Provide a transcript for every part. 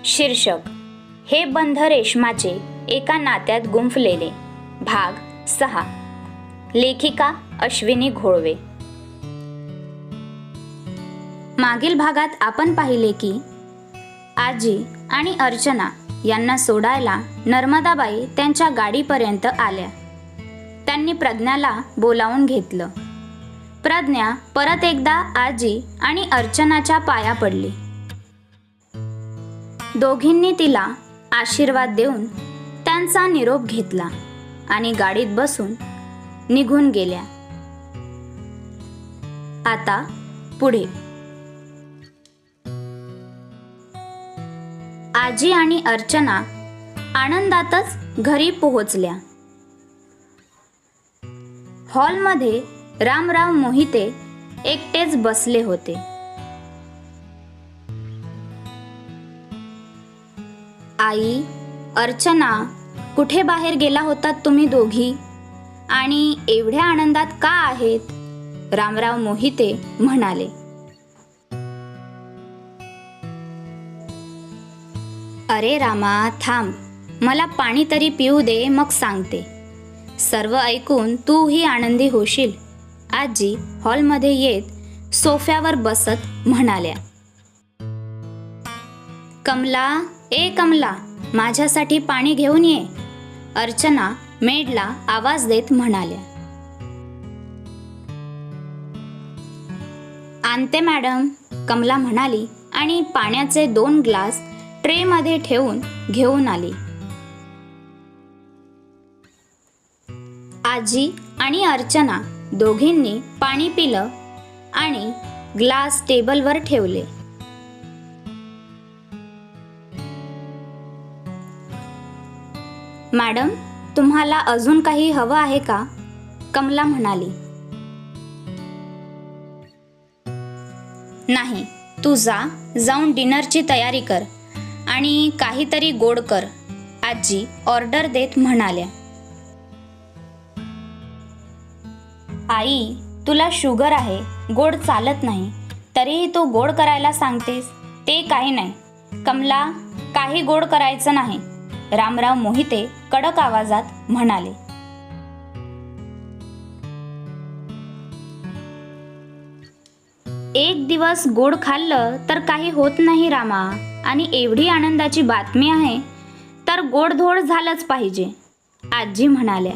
शीर्षक हे बंध रेशमाचे एका नात्यात गुंफलेले. भाग 6. लेखिका अश्विनी घोळवे. मागील भागात आपण पाहिले की आजी आणि अर्चना यांना सोडायला नर्मदाबाई त्यांच्या गाडीपर्यंत आल्या. त्यांनी प्रज्ञाला बोलावून घेतलं. प्रज्ञा परत एकदा आजी आणि अर्चनाच्या पाया पडली. दोघींनी तिला आशीर्वाद देऊन त्यांचा निरोप घेतला आणि गाडीत बसून निघून गेल्या. आता पुढे. आजी आणि अर्चना आनंदातच घरी पोहोचल्या. हॉलमध्ये रामराव मोहिते एकटेच बसले होते. आई, अर्चना, कुठे बाहेर गेला होतात तुम्ही दोघी आणि एवढ्या आनंदात का आहेत? रामराव मोहिते म्हणाले. अरे रामा, थांब, मला पाणी तरी पिऊ दे, मग सांगते. सर्व ऐकून तूही आनंदी होशील. आजी हॉलमध्ये येत सोफ्यावर बसत म्हणाल्या. कमला, ए कमला, माझ्यासाठी पाणी घेऊन ये. अर्चना मेडला आवाज देत म्हणाल्या. आणते मॅडम, कमला म्हणाली आणि पाण्याचे 2 ग्लास ट्रेमध्ये ठेवून घेऊन आली. आजी आणि अर्चना दोघींनी पाणी पिलं आणि ग्लास टेबलवर ठेवले. मॅडम, तुम्हाला अजून काही हवं आहे का? कमला म्हणाली. नाही, तू जाऊन डिनरची तयारी कर आणि काहीतरी गोड कर, आजी ऑर्डर देत म्हणाल्या. आई, तुला शुगर आहे, गोड चालत नाही, तरीही तू गोड करायला सांगतेस. ते काही नाही कमला, काही गोड करायचं नाही, रामराव मोहिते कडक आवाजात म्हणाले. एक दिवस गोड खाल्लं तर काही होत नाही रामा, आणि एवढी आनंदाची बातमी आहे तर गोडधोड झालंच पाहिजे, आजी म्हणाल्या.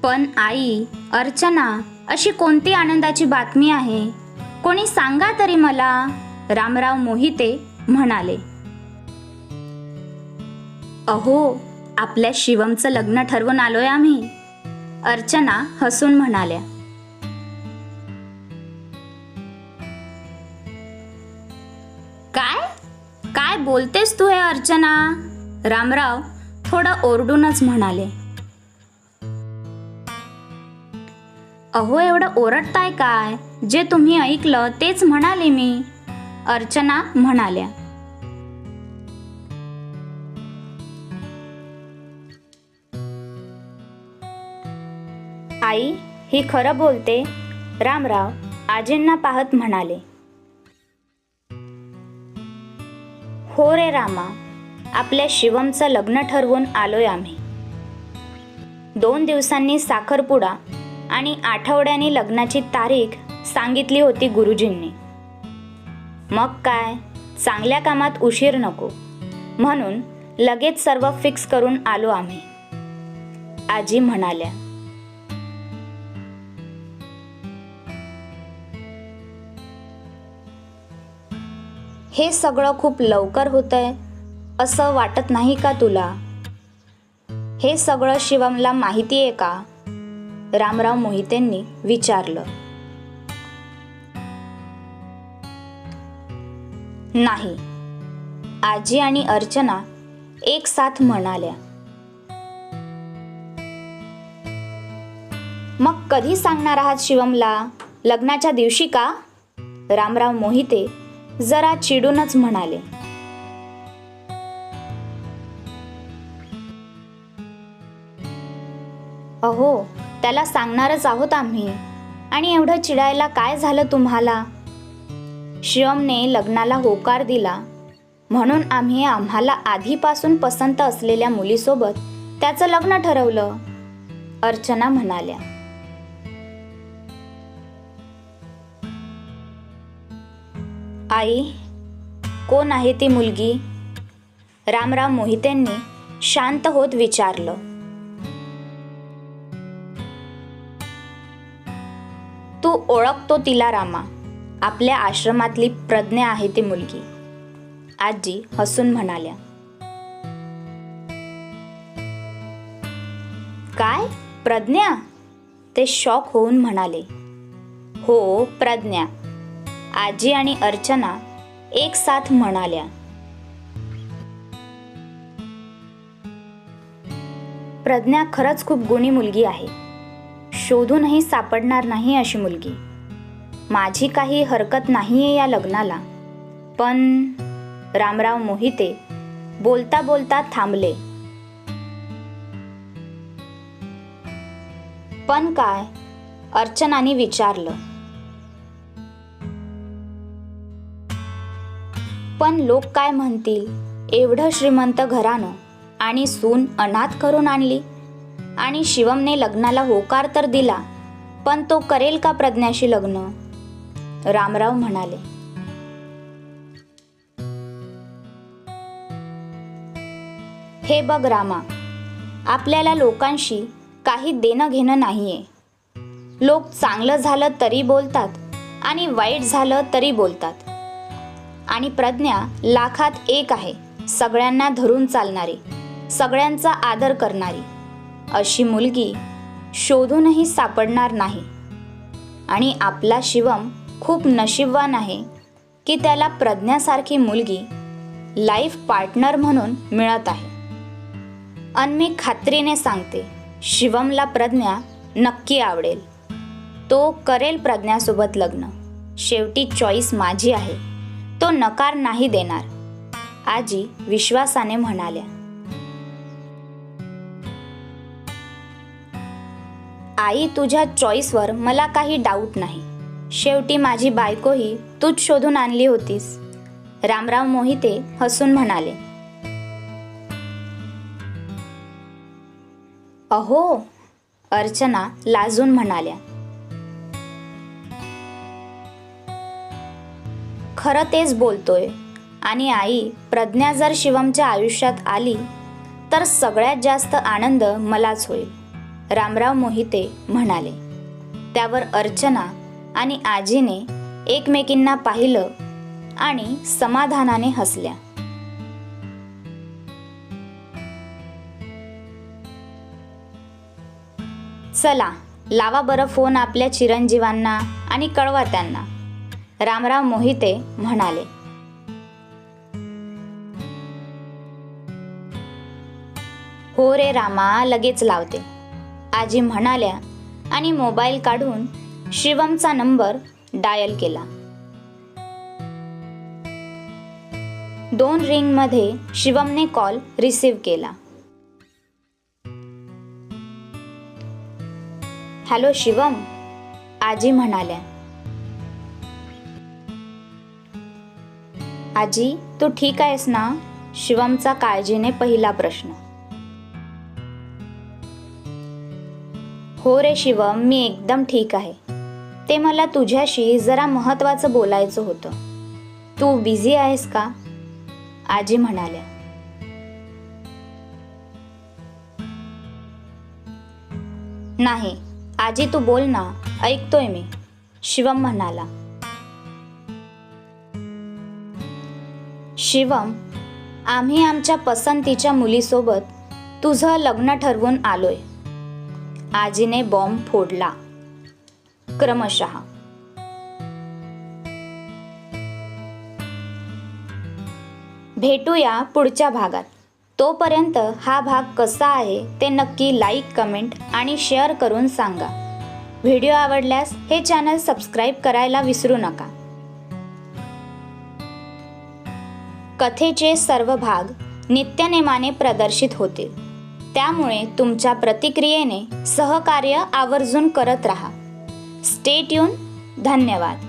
पण आई, अर्चना, अशी कोणती आनंदाची बातमी आहे? कोणी सांगा तरी मला, रामराव मोहिते म्हणाले. अहो, आपल्या शिवमचं लग्न ठरवून आलोय आम्ही, अर्चना हसून म्हणाल्या. काय काय बोलतेस तू हे अर्चना? रामराव थोडं ओरडूनच म्हणाले. अहो, एवढं ओरडताय काय? जे तुम्ही ऐकलं तेच म्हणाले मी, अर्चना म्हणाल्या. आई, ही खरं बोलते, रामराव आजींना पाहत म्हणाले. हो रे रामा, आपल्या शिवमचं लग्न ठरवून आलोय आम्ही. 2 दिवसांनी साखरपुडा आणि आठवड्याने लग्नाची तारीख सांगितली होती गुरुजींनी. मग काय, चांगल्या कामात उशीर नको म्हणून लगेच सर्व फिक्स करून आलो आम्ही, आजी म्हणाल्या. हे सगळं खूप लवकर होतंय असं वाटत नाही का तुला? हे सगळं शिवमला माहिती आहे का? रामराव मोहितेंनी विचारलं. नाही, आजी आणि अर्चना एक साथ म्हणाल्या. मग कधी सांगणार आहात शिवमला? लग्नाच्या दिवशी का? रामराव मोहिते जरा चिडूनच म्हणाले. अहो, त्याला सांगणारच आहोत आम्ही, आणि एवढं चिडायला काय झालं तुम्हाला? शिवमने लग्नाला होकार दिला म्हणून आम्ही आम्हाला आधीपासून पसंत असलेल्या मुलीसोबत त्याचं लग्न ठरवलं, अर्चना म्हणाल्या. आई, कोण आहे ती मुलगी? रामराव मोहितेंनी शांत होत विचारलं. तू ओळखतो तिला रामा, आपल्या आश्रमातली प्रज्ञा आहे ती मुलगी, आजी हसून म्हणाल्या. काय प्रज्ञा? ते शॉक होऊन म्हणाले. हो प्रज्ञा, आजी आणि अर्चना एक साथ म्हणाल्या. प्रज्ञा खरंच खूप गुणी मुलगी आहे, शोधूनही सापडणार नाही अशी मुलगी. माझी काही हरकत नाहीये या लग्नाला, पण रामराव मोहिते बोलता बोलता थांबले. पण काय? अर्चनाने विचारलं. पण लोक काय म्हणतील? एवढं श्रीमंत घराणं आणि सून अनाथ करून आणली, आणि शिवमने लग्नाला होकार तर दिला, पण तो करेल का प्रज्ञाशी लग्न? रामराव म्हणाले. हे बघ रामा, आपल्याला लोकांशी काही देणं घेणं नाहीये. लोक चांगलं झालं तरी बोलतात आणि वाईट झालं तरी बोलतात. आणि प्रज्ञा लाखात एक आहे, सगळ्यांना धरून चालणारी, सगळ्यांचा आदर करणारी. अशी मुलगी शोधूनही सापडणार नाही. आणि आपला शिवम खूप नशीबवान आहे की त्याला प्रज्ञासारखी मुलगी लाईफ पार्टनर म्हणून मिळत आहे. आणि मी खात्रीने सांगते, शिवमला प्रज्ञा नक्की आवडेल. तो करेल प्रज्ञासोबत लग्न. शेवटी चॉईस माझी आहे, तो नकार नाही देणार, आजी विश्वासाने म्हणाल्या. आई, तुझ्या चॉईसवर मला काही डाऊट नाही. शेवटी माझी बायकोही तूच शोधून आणली होतीस, रामराव मोहिते हसून म्हणाले. अहो, अर्चना लाजून म्हणाल्या. खरं तेच बोलतोय. आणि आई, प्रज्ञा जर शिवमच्या आयुष्यात आली तर सगळ्यात जास्त आनंद मलाच होईल, रामराव मोहिते म्हणाले. त्यावर अर्चना आणि आजीने एकमेकींना पाहिलं आणि समाधानाने हसल्या. चला, लावा बरं फोन आपल्या चिरंजीवांना आणि कळवा त्यांना, रामराव मोहिते म्हणाले. हो रे रामा, लगेच लावते, आजी म्हणाल्या आणि मोबाईल काढून शिवमचा नंबर डायल केला. 2 रिंगमध्ये शिवमने कॉल रिसीव्ह केला. हॅलो शिवम, आजी म्हणाल्या. आजी, तू ठीक आहेस ना? शिवमचा काळजीने पहिला प्रश्न. हो रे शिवम, मी एकदम ठीक आहे. ते मला तुझ्याशी जरा महत्त्वाचं बोलायचं होतं. तू बिझी आहेस का? आजी म्हणाल्या. नाही आजी, तू बोल ना, ऐकतोय मी, शिवम म्हणाला. शिवम, आम्ही आमच्या पसंतीच्या मुलीसोबत तुझं लग्न ठरवून आलोय, आजीने बॉम्ब फोडला. क्रमशः भेटूया पुढच्या भागात. तोपर्यंत हा भाग कसा आहे ते नक्की लाईक, कमेंट आणि शेअर करून सांगा. व्हिडिओ आवडल्यास हे चॅनल सबस्क्राईब करायला विसरू नका. कथेचे सर्व भाग नित्यनेमाने प्रदर्शित होतील, त्यामुळे तुमच्या प्रतिक्रियेने सहकार्य आवर्जून करत राहा. Stay tune. धन्यवाद.